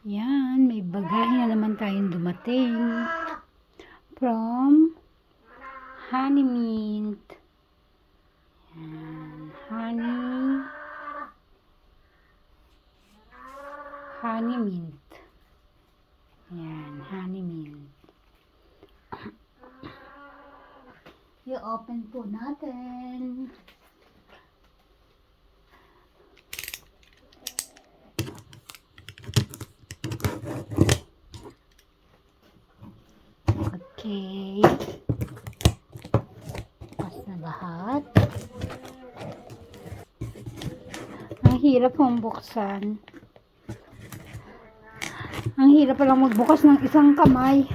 Yan, may bagahe na naman tayong dumating from Honey Mint. Yan, Honey Mint. Yan, Honey Mint. I-open po natin. Okay. Pas na lahat. Ang hirap pong buksan. Ang hirap palang magbukas ng isang kamay.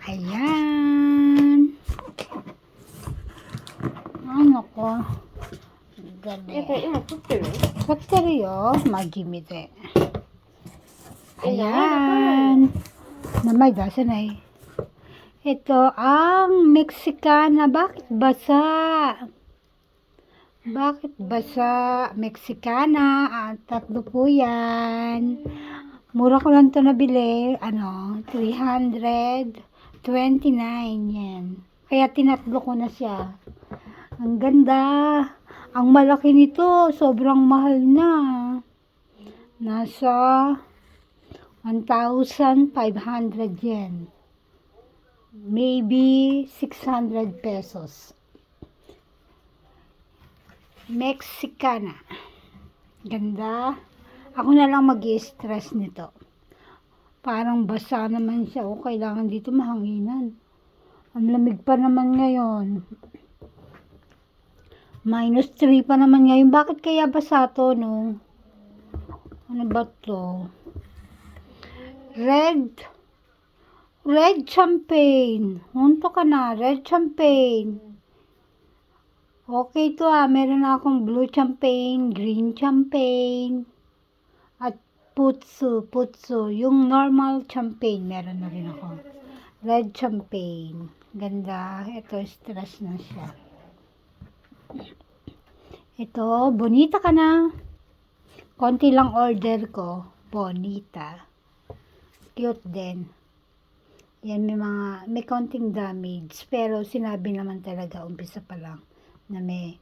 Ayan. Ano ko? Ganda. 今撮ってる？撮ってるよ。マギ見て。Ayan. Namay dasanay. Ito ang Mexicana. Bakit basa? Bakit basa? Mexicana. Tatlo po yan. Mura ko lang ito nabili. 329 yan. Kaya tinatlo ko na siya. Ang ganda. Ang malaki nito. Sobrang mahal na. Nasa 1,500 yen. Maybe 600 pesos. Mexicana. Ganda. Ako na lang mag-i-stress nito. Parang basa naman siya. O kailangan dito mahanginan. Ang lamig pa naman ngayon. -3 pa naman ngayon. Bakit kaya basa to, no? Ano ba to? Red champagne. Hunto ka na. Red champagne. Okay to meron na akong blue champagne, green champagne, at putsu. Yung normal champagne, meron na rin ako. Red champagne. Ganda. Ito, stress na siya. Ito, bonita ka na. Konti lang order ko. Bonita. Cute din. Yan, may konting damage. Pero sinabi naman talaga, umpisa pa lang, na may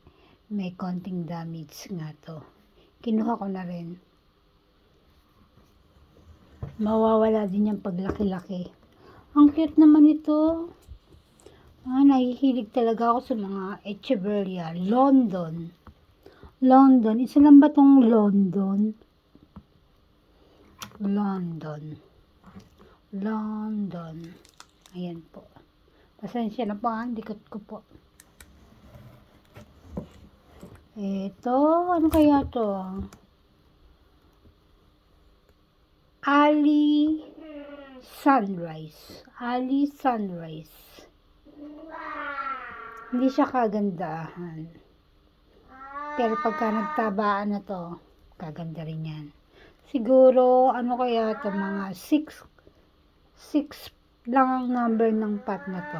konting damage nga to. Kinuha ko na rin. Mawawala din yung paglaki-laki. Ang cute naman ito. Nahihilig talaga ako sa mga Echeverria. London. Isa lang ba tong London? Ayan po. Pasensya na po, dikot ko po. Ito, ano kaya to? Ali Sunrise. Hindi siya kagandahan. Pero pagka nagtabaan na to, kaganda rin yan. Siguro, ano kaya to, mga 6 lang ang number ng pot na to.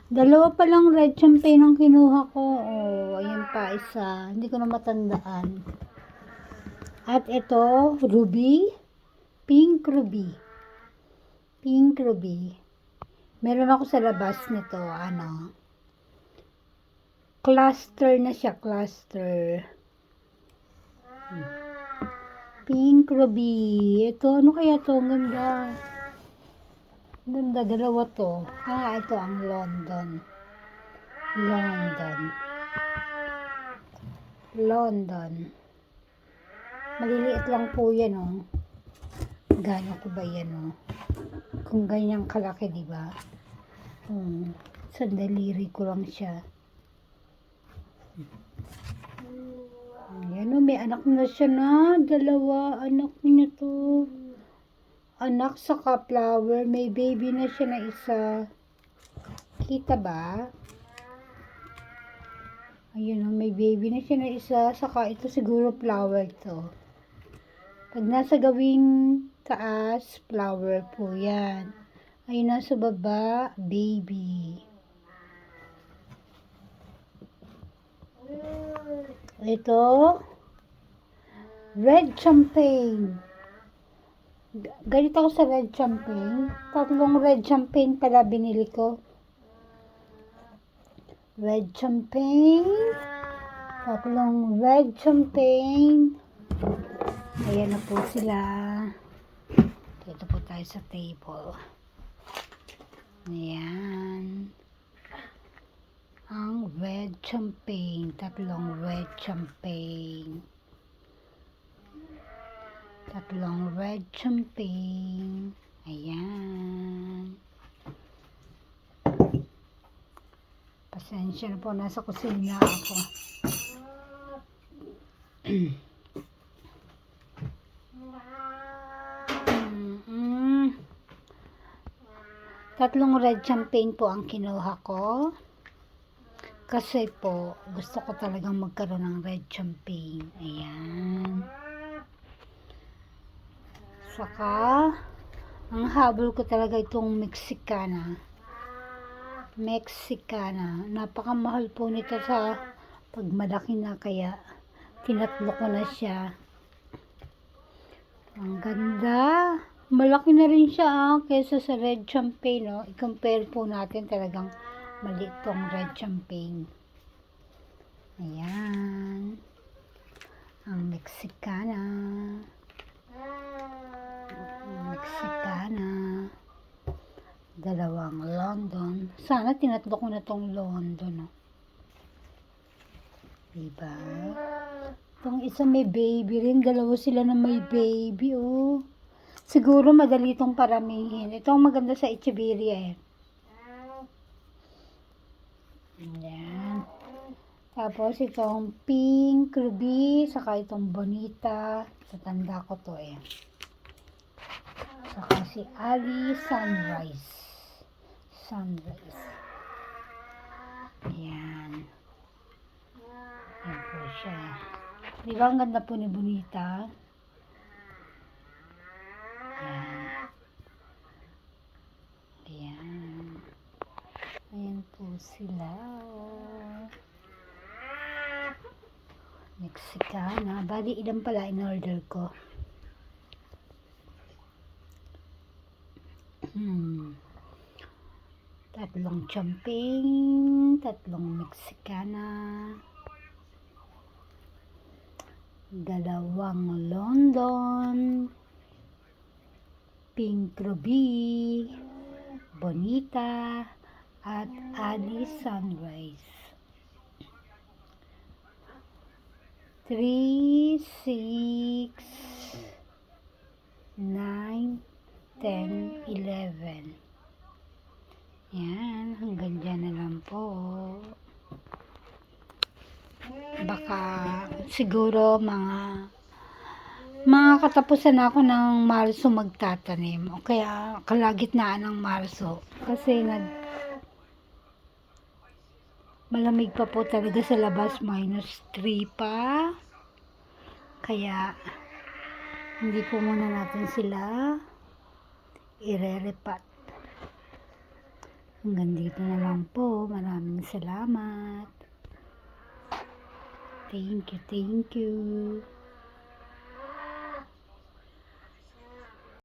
Dalawa pa lang red champagne ang kinuha ko. Ayan pa isa. Hindi ko na matandaan. At ito, ruby. Pink ruby. Meron ako sa labas nito, cluster na siya, Pink ruby. Ito, ano kaya to? Ang ganda. Dalawa to. Ito ang London. Maliliit lang po yan, Gano'n ko ba yan, Kung ganyang kalaki, di ba? Sa daliri ko lang siya. Ayan, may anak na siya na. 2 anak niya to. Anak saka flower. May baby na siya na isa. Kita ba? Ayun, may baby na siya na isa. Saka ito siguro flower to. Pag nasa gawing taas, flower po yan. Ayun, nasa baba, baby. Ito, red champagne. Ganito ako sa red champagne. 3 red champagne pala binili ko. Red champagne. 3 red champagne. Ayan na po sila. Dito po tayo sa table. Ayan. Ang red champagne. 3 red champagne. 3 red champagne. Ayan. Pasensya na po, nasa kusina ako. Tatlong red champagne po ang kinuha ko. Kasi po, gusto ko talagang magkaroon ng red champagne. Ayan. Saka, ang habol ko talaga itong Mexicana. Napakamahal po nito sa pagmalaki na, kaya tinatlo ko na siya. Ang ganda. Malaki na rin siya kaysa sa red champagne. I-compare po natin, talagang maliit tong red champagne. Ayan. Ang Mexicana. Dalawang London. Sana tinatlo ko na tong London. Diba? Itong isa may baby rin. Dalawa sila na may baby. Siguro madali itong paramihin. Ito ang maganda sa Echeverria. Ayan. Tapos itong pink, ruby, saka itong bonita. Tatanda ko to Saka si Ali Sunrise. Ayan. Ayan po siya. Diba ang ganda po ni Bonita? Ayan. Ayan po sila. Mexicana. Bali, ilan pala in order ko? 3 champagne, 3 Mexicana, 2 London, pink ruby, bonita, at Ali Sunrise. 3, 6, 9, 10, 11. Yan, hanggang dyan na lang po. Baka siguro mga katapusan ako ng Marso magtatanim, o kaya kalagitnaan ng Marso, kasi malamig pa po talaga sa labas, -3 pa, kaya hindi po muna natin sila ire-repat. Hanggang dito na lang po. Maraming salamat. Thank you.